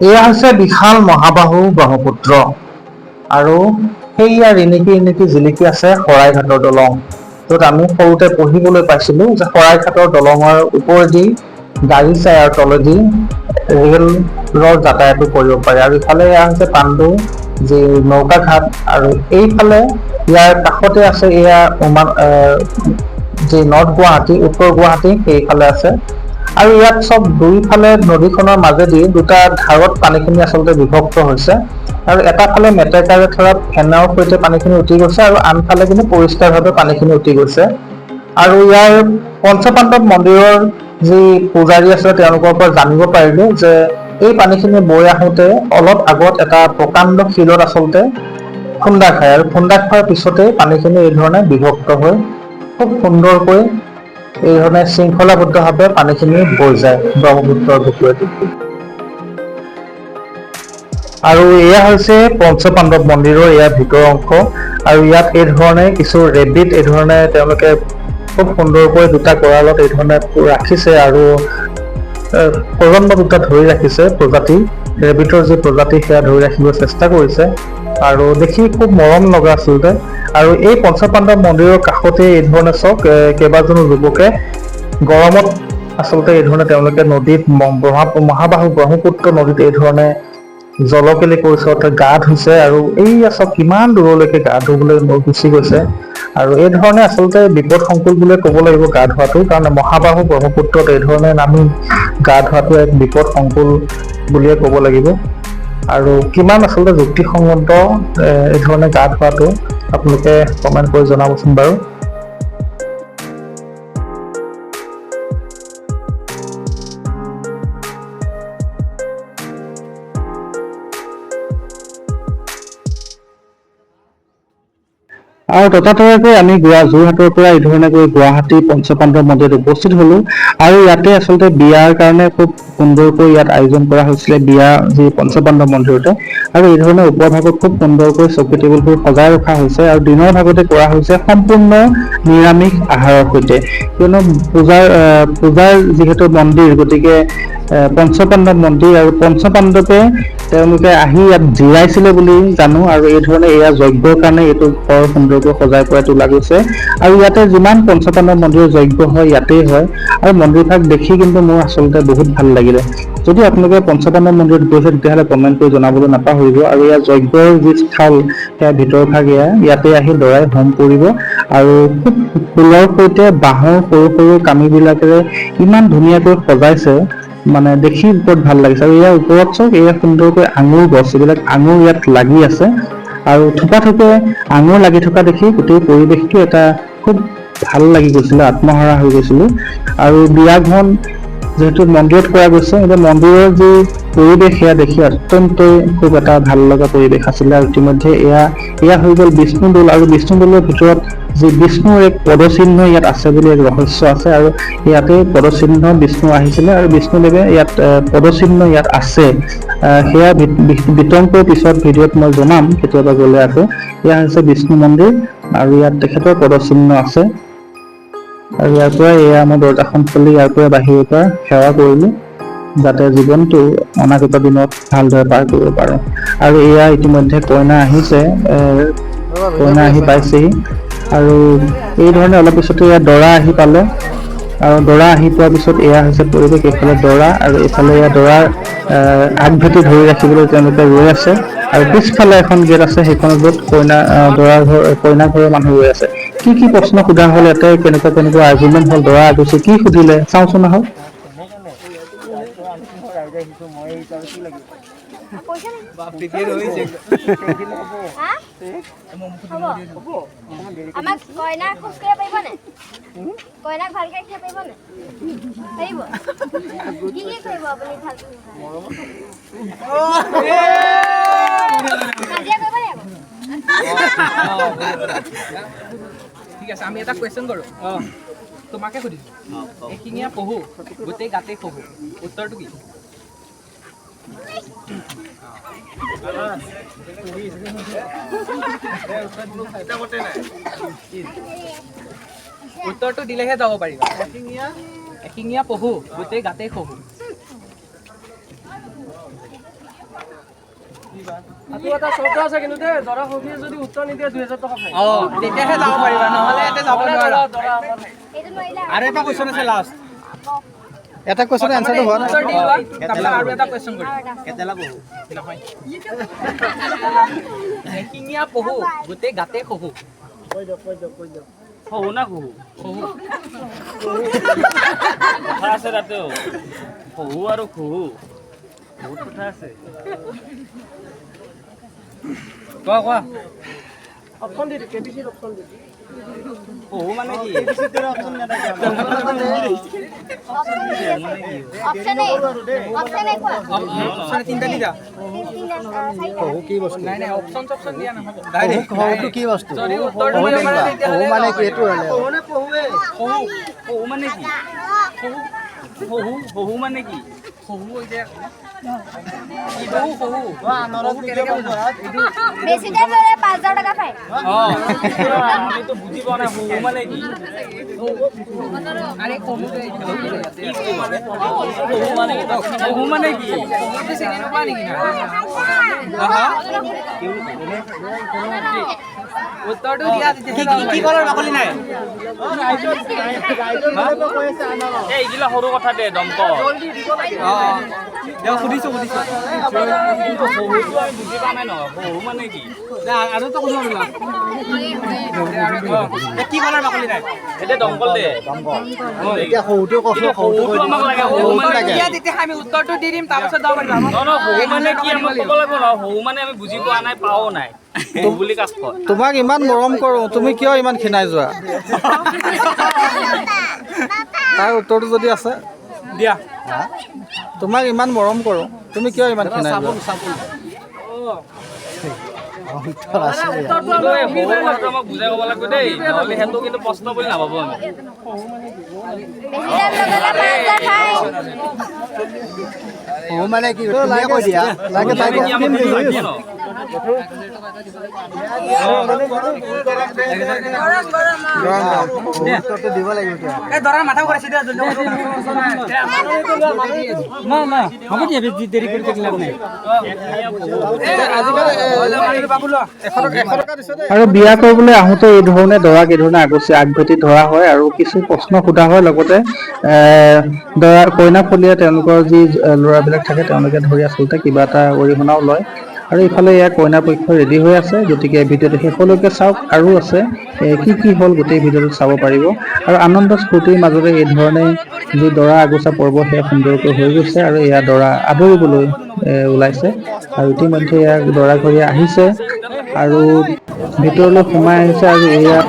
এয়া হৈছে বিশাল মহাবাহু ব্ৰহ্মপুত্ৰ আৰু সেইয়া ৰিণিকি ৰিণিকি জিলিকি আছে শৰাইঘাটৰ দলং, য'ত আমি সৰুতে পঢ়িবলৈ পাইছিলো যে শৰাইঘাটৰ দলঙৰ ওপৰেদি গাড়ী চাই আৰু তলেদি ৰেলৰ যাতায়াতো কৰিব পাৰে। আৰু ইফালে এয়া হৈছে পাণ্ডু যি নৌকা ঘাট, আৰু এইফালে ইয়াৰ কাষতে আছে এয়া যি নৰ্থ গুৱাহাটী উত্তৰ গুৱাহাটী সেইফালে আছে। আৰু ইয়াত চব দুইফালে নদীখনৰ মাজেদি দুটা ধাৰত পানীখিনি আচলতে বিভক্ত হৈছে, আৰু এটা ফালে মেটেকাৰে ধৰা ফেনৰ সৈতে পানীখিনি উঠি গৈছে আৰু আনফালে কিন্তু পৰিষ্কাৰভাৱে পানীখিনি উঠি গৈছে। আৰু ইয়াৰ পঞ্চপাণ্ডৱ মন্দিৰৰ যি পূজাৰী আছিলে তেওঁলোকৰ পৰা জানিব পাৰিলো যে এই পানীখিনি বৈ আহোঁতে অলপ আগত এটা প্ৰকাণ্ড শিলত আচলতে খুন্দা খায়, আৰু খুন্দা খোৱাৰ পিছতেই পানীখিনি এই ধৰণে বিভক্ত হৈ খুব সুন্দৰকৈ এই ধৰণে শৃংখলাবদ্ধভাৱে পানীখিনি বৈ যায় ব্ৰহ্মপুত্ৰৰ বুকুৱেদি। আৰু এয়া হৈছে পঞ্চপাণ্ডৱ মন্দিৰৰ এয়া ভিতৰৰ অংশ, আৰু ইয়াত এই ধৰণে কিছু ৰেবিট এই ধৰণে তেওঁলোকে খুব সুন্দৰকৈ দুটা গঁৰালত এই ধৰণে ৰাখিছে, আৰু প্ৰজন্ম দুটা ধৰি ৰাখিছে প্ৰজাতি, ৰেবিটৰ যি প্ৰজাতি সেয়া ধৰি ৰাখিব চেষ্টা কৰিছে, আৰু দেখি খুব মৰম লগা আচলতে। আৰু এই পঞ্চপাণ্ডৱ মন্দিৰৰ কাষতে এই ধৰণে চাওক কেইবাজনো যুৱকে গৰমত আচলতে এই ধৰণে তেওঁলোকে নদীত মহাবাহু ব্ৰহ্মপুত্ৰ নদীত এই ধৰণে জলকেলি কৰিছে, অৰ্থাৎ গা ধুইছে, আৰু এইয়া চব কিমান দূৰলৈকে গা ধুবলৈ গুচি গৈছে। আৰু এই ধৰণে আচলতে বিপদ সংকুল বুলিয়ে ক'ব লাগিব গা ধোৱাটো, কাৰণ মহাবাহু ব্ৰহ্মপুত্ৰত এই ধৰণে নামি গা ধোৱাটো এক বিপদ সংকুল বুলিয়ে ক'ব লাগিব। আৰু কিমান আচলতে যুক্তিসংগত এই ধৰণে গা ধোৱাটো আপোনালোকে কমেণ্ট কৰি জনাবচোন বাৰু। আৰু ততাতৈয়াকৈ আমি যোৰহাটৰ পৰা এই ধৰণে গৈ গুৱাহাটী পঞ্চপাণ্ডৱ মন্দিৰত উপস্থিত হলো, আৰু ইয়াতে আচলতে বিয়াৰ কাৰণে খুব সুন্দৰকৈ ইয়াত আয়োজন কৰা হৈছিলে বিয়া যি পঞ্চপাণ্ডৱ মন্দিৰতে, আৰু এই ধৰণে ওপৰ ভাগত খুব সুন্দৰকৈ চকী টেবুলবোৰ সজাই ৰখা হৈছে, আৰু দিনৰ ভাগতে কৰা হৈছে সম্পূৰ্ণ নিৰামিষ আহাৰৰ সৈতে, কিয়নো পূজাৰ যিহেতু মন্দিৰ, গতিকে পঞ্চপাণ্ডৱ মন্দিৰ, আৰু পঞ্চপাণ্ডৱে তেওঁলোকে আহি ইয়াত জিৰাইছিলে বুলি জানো, আৰু এই ধৰণে এয়া যজ্ঞৰ কাৰণে এইটো বৰ সুন্দৰকৈ সজাই পৰাই তোলা গৈছে। আৰু ইয়াতে যিমান পঞ্চপাণ্ডৱ মন্দিৰৰ যজ্ঞ হয় ইয়াতেই হয়, আৰু মন্দিৰভাগ দেখি কিন্তু মোৰ আচলতে বহুত ভাল লাগিলে। যদি আপোনালোকে পঞ্চপাণ্ডৱ মন্দিৰত গৈছে তেতিয়াহ'লে কমেণ্ট কৰি জনাবলৈ নাপাহৰিব। আৰু ইয়াৰ যজ্ঞৰ যি স্থল সেয়া ভিতৰ ভাগ ইয়াতে আহি দৰাই হোম পুৰিব, আৰু খুব ফুলৰ সৈতে বাঁহৰ সৰু সৰু কামিবিলাকেৰে ইমান ধুনীয়াকৈ সজাইছে, মানে দেখি বহুত ভাল লাগিছে। আৰু ইয়াৰ ওপৰত চাওক এয়া সুন্দৰকৈ আঙুৰ গছ, এইবিলাক আঙুৰ ইয়াত লাগি আছে, আৰু থোপাথোপে আঙুৰ লাগি থকা দেখি গোটেই পৰিৱেশটো এটা খুব ভাল লাগি গৈছিলে, আত্মহাৰা হৈ গৈছিলো। আৰু বিয়াখন যিহেতু মন্দিৰত কৰা গৈছে, এতিয়া মন্দিৰৰ যি পৰিৱেশ সেয়া দেখি অত্যন্তই খুব এটা ভাল লগা পৰিৱেশ আছিলে। আৰু ইতিমধ্যে এয়া হৈ গ'ল বিষ্ণুদৌল, আৰু বিষ্ণুদৌলৰ ভিতৰত যি বিষ্ণুৰ এক পদচিহ্ন ইয়াত আছে বুলি এক ৰহস্য আছে, আৰু ইয়াতে পদচিহ্ন বিষ্ণু আহিছিলে, আৰু বিষ্ণুদেৱে ইয়াত পদচিহ্ন ইয়াত আছে, সেয়া বিতংকৈ পিছত ভিডিঅ'ত মই জনাম কেতিয়াবা গ'লে আকৌ। এয়া হৈছে বিষ্ণু মন্দিৰ, আৰু ইয়াত তেখেতৰ পদচিহ্ন আছে। আৰু ইয়াৰ পৰা এয়া মই দৰ্জাখন খুলি ইয়াৰ পৰা বাহিৰৰ পৰা সেৱা কৰিলো, যাতে জীৱনটো অনাগত দিনত ভালদৰে পাৰ কৰিব পাৰো। আৰু এয়া ইতিমধ্যে কইনা আহিছে, কইনা আহি পাইছেহি, আৰু এই ধৰণে অলপ পিছতে এয়া দৰা আহি পালে, আৰু দৰা আহি পোৱাৰ পিছত এয়া হৈছে পৰিৱেশ। এইফালে দৰা, আৰু এইফালে এয়া দৰাৰ আগভেটি ধৰি ৰাখিবলৈ তেওঁলোকে ৰৈ আছে, আৰু পিছফালে এখন গেট আছে, সেইখনত য'ত কইনা ঘৰৰ মানুহ ৰৈ আছে। কি কি প্ৰশ্ন সোধা হ'ল ইয়াতে, কেনেকুৱা আৰ্গুমেণ্ট হ'ল, দৰা আগছে কি সুধিলে চাওঁচোন আহক। আমাক কইনা খোজ কাঢ়িব পাৰিব নাই? কইনাক ভালকে ৰাখিব পাৰিব নাই? পাৰিব? কি কৰিব আপুনি ভালকে? কাজিয়া কৰিব লাগিব। ঠিক আছে, আমি এটা কুৱেশ্যন কৰোঁ। তোমাকে সুধিছোঁ, এশিঙীয়া পহু গোটেই গাতে পহু, উত্তৰটো কি? উত্তৰটো দিলেহে যাব পাৰিবা। এশিঙীয়া পহু গোটেই গাতে পহু। আৰু এটা চৰ্ত আছে কিন্তু দেই দৰা সখীয়ে যদি উত্তৰ নিদিয়ে 2000 টকা ফাইন তেতিয়াহে যাব পাৰিবা নহ'লে ইয়াতে যাব নোৱাৰা এইটো নোৱাৰিলে আৰু এটা কুৱেশ্যন আছে লাষ্ট এটা কোৱেশ্যন এনসাৰটো হোৱা নাই উত্তৰ দি লোৱা, তাৰপিছত আৰু এটা কুৱেশ্যন কৰিম কেতেলা বহু নহয় এশিঙীয়া পহু গোটেই গাতে শহু শহু না শহু কথা আছে তাতেও শহু আৰু শহু বহুত কথা আছে কোৱা অপশ্যন দি কেবিচিৰ অপশ্যন দি বহু মানে কি অপশ্যন এ কোৱা অপশ্যন তিনিটা দি যা কি বস্তু নাই অপশ্যন দিয়া নহ'ব বহুটো কি বস্তু যদি উত্তৰটো দিব পাৰে তেতিয়াহ'লে মানে কি এইটো হ'লে শহুনে পহুৱে বহু মানে কি বহু মানে কি শহু এতিয়া কি শহু শহু কেনেকৈ বুজা বেছি টাইম ল'লে 5000 টকা ফাইন আমিতো বুজি পোৱা নাই শহু মানে কি আৰে শহুটো শহু মানে কি শহুটো চিনি নোপোৱা নেকি উত্তৰটো দিয়া তেতিয়াহে কি কলৰ বাকলি নাই এই এইগিলা সৰু কথা দে দমক সুধিছো কিন্তু শহুটো আমি বুজি পোৱা নাই নহয় শহু মানে কি আৰু তো কোনো নোলা কি কলৰ বাকলি নাই এতিয়া দমকল দে এতিয়া সৰুটো কিন্তু শহুটো আমাক লাগে শহু মানে লাগে। দিয়া তেতিয়া আমি উত্তৰটো দি দিম তাৰপিছত যাব পাৰিবা শহু মানে কি আমাক ক'ব লাগিব ন শহু মানে আমি বুজি পোৱা নাই পাও নাই শহু বুলি কাষত তোমাক ইমান মৰম কৰোঁ তুমি কিয় ইমান খিনাই যোৱা তাৰ উত্তৰটো যদি আছে দিয়া তোমাক ইমান মৰম কৰোঁ তুমি কিয় ইমান খিনাই যোৱা কিন্তু এই শহু কথাটো আমাক বুজাই ক'ব লাগিব দেই নহ'লে সেইটো কিন্তু প্ৰশ্ন বুলি নাভাবোঁ আমি বেছি টাইম লগালে 5000 ফাইন বহু মানে কি তুমিয়ে কৈ দিয়া লাগে মানে কি আমাক বুজি পাইছে ন উত্তৰটো দিব লাগিব এতিয়া এই দৰাৰ মাথা ঘূৰাইছে দিয়া জলদি হ'ব দিয়া দেৰি কৰি থাকিলে নাই আৰু বিয়া কৰিবলৈ আহোঁতে এই ধৰণে দৰাক এই ধৰণে আগভেটি ধৰা হয় আৰু কিছু প্ৰশ্ন সোধা হয় লগতে দৰা কইনাফলীয়া তেওঁলোকৰ যি ল'ৰাবিলাক থাকে তেওঁলোকে ধৰি আচলতে কিবা এটা অৰিহণাও লয় আৰু ইফালে ইয়াৰ কইনাৰ পক্ষ ৰেডি হৈ আছে গতিকে ভিডিঅ'টো শেষলৈকে চাওক আৰু আছে কি হ'ল গোটেই ভিডিঅ'টো চাব পাৰিব আৰু আনন্দ স্ফূৰ্তিৰ মাজতে এই ধৰণে যি দৰা আগোচা পৰ্ব সেয়া সুন্দৰকৈ হৈ গৈছে আৰু এয়া দৰা আদৰিবলৈ ওলাইছে আৰু ইতিমধ্যে এয়া দৰা ঘৰীয়া আহিছে আৰু ভিতৰলৈ সোমাই আহিছে আৰু এয়া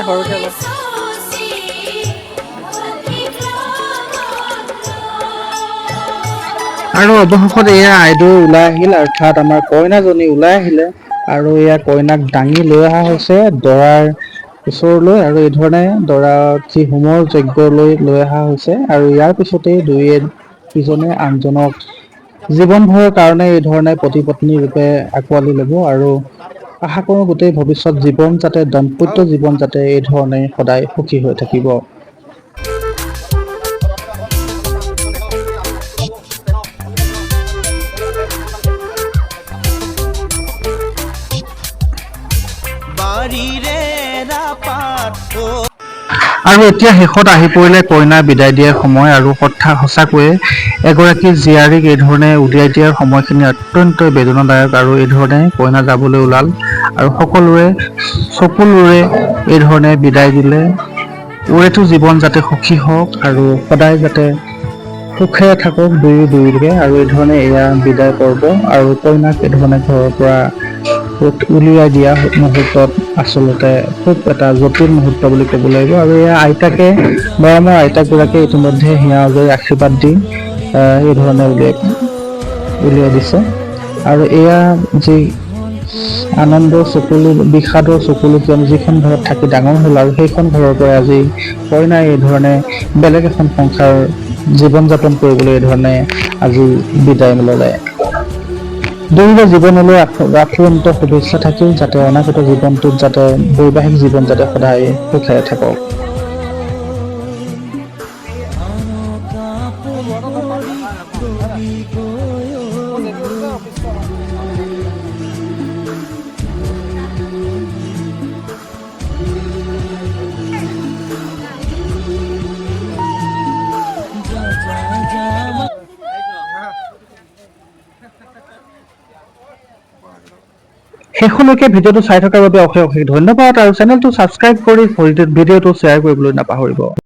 সৰুকে অলপ আৰু অৱশেষত এয়া আইদেউ ওলাই আহিল, অৰ্থাৎ আমাৰ কইনাজনী ওলাই আহিলে আৰু এয়া কইনাক দাঙি লৈ অহা হৈছে দৰাৰ ওচৰলৈ আৰু এই ধৰণে দৰাক যি হোমৰ যজ্ঞ লৈ অহা হৈছে আৰু ইয়াৰ পিছতেই ইজনে আনজনক জীৱনভৰৰ কাৰণে এই ধৰণে পতি পত্নী ৰূপে আঁকোৱালি ল'ব আৰু আশা কৰোঁ গোটেই ভৱিষ্যত জীৱন যাতে দাম্পত্য জীৱন যাতে এই ধৰণে সদায় সুখী হৈ থাকিব। আৰু এতিয়া শেষত আহি পৰিলে কইনা বিদায় দিয়াৰ সময় আৰু সঁচাকৈয়ে এগৰাকী জীয়াৰীক এই ধৰণে উলিয়াই দিয়াৰ সময়খিনি অত্যন্ত বেদনাদায়ক আৰু এই ধৰণে কইনা যাবলৈ ওলাল আৰু সকলোৰে চকুলোৰে এই ধৰণে বিদায় দিলে। ওৰেটো জীৱন যাতে সুখী হওক আৰু সদায় যাতে সুখেৰে থাকক দুয়োকে আৰু এই ধৰণে এয়া বিদায় পৰ্ব আৰু কইনাক এই ধৰণে ঘৰৰ পৰা উলিয়াই দিয়া মুহূৰ্তত আচলতে খুব এটা জটিল মুহূৰ্ত বুলি ক'ব লাগিব আৰু এয়া আইতাকে মৰমৰ আইতাকগৰাকীয়ে ইতিমধ্যে হিয়া উজৰি আশীৰ্বাদ দি এই ধৰণে উলিয়াই দিছে আৰু এয়া যি আনন্দৰ চকুলো বিষাদৰ চকুলো কিয়নো যিখন ঘৰত থাকি ডাঙৰ হ'ল আৰু সেইখন ঘৰৰ পৰা আজি কইনাই এই ধৰণে বেলেগ এখন সংসাৰ জীৱন যাপন কৰিবলৈ এই ধৰণে আজি বিদায় ল'লে। দুয়োৰে জীৱনলৈ আফুৰন্ত শুভেচ্ছা থাকিল যাতে অনাগত জীৱনটোত যাতে বৈবাহিক জীৱন যাতে সদায় সুখেৰে থাকক। শেষলৈকে ভিডিঅ'টো চাই থকাৰ বাবে অশেষ ধন্যবাদ আৰু চেনেলটো ছাবস্ক্ৰাইব কৰি ভিডিঅ'টো শ্বেয়াৰ কৰিবলৈ নাপাহৰিব।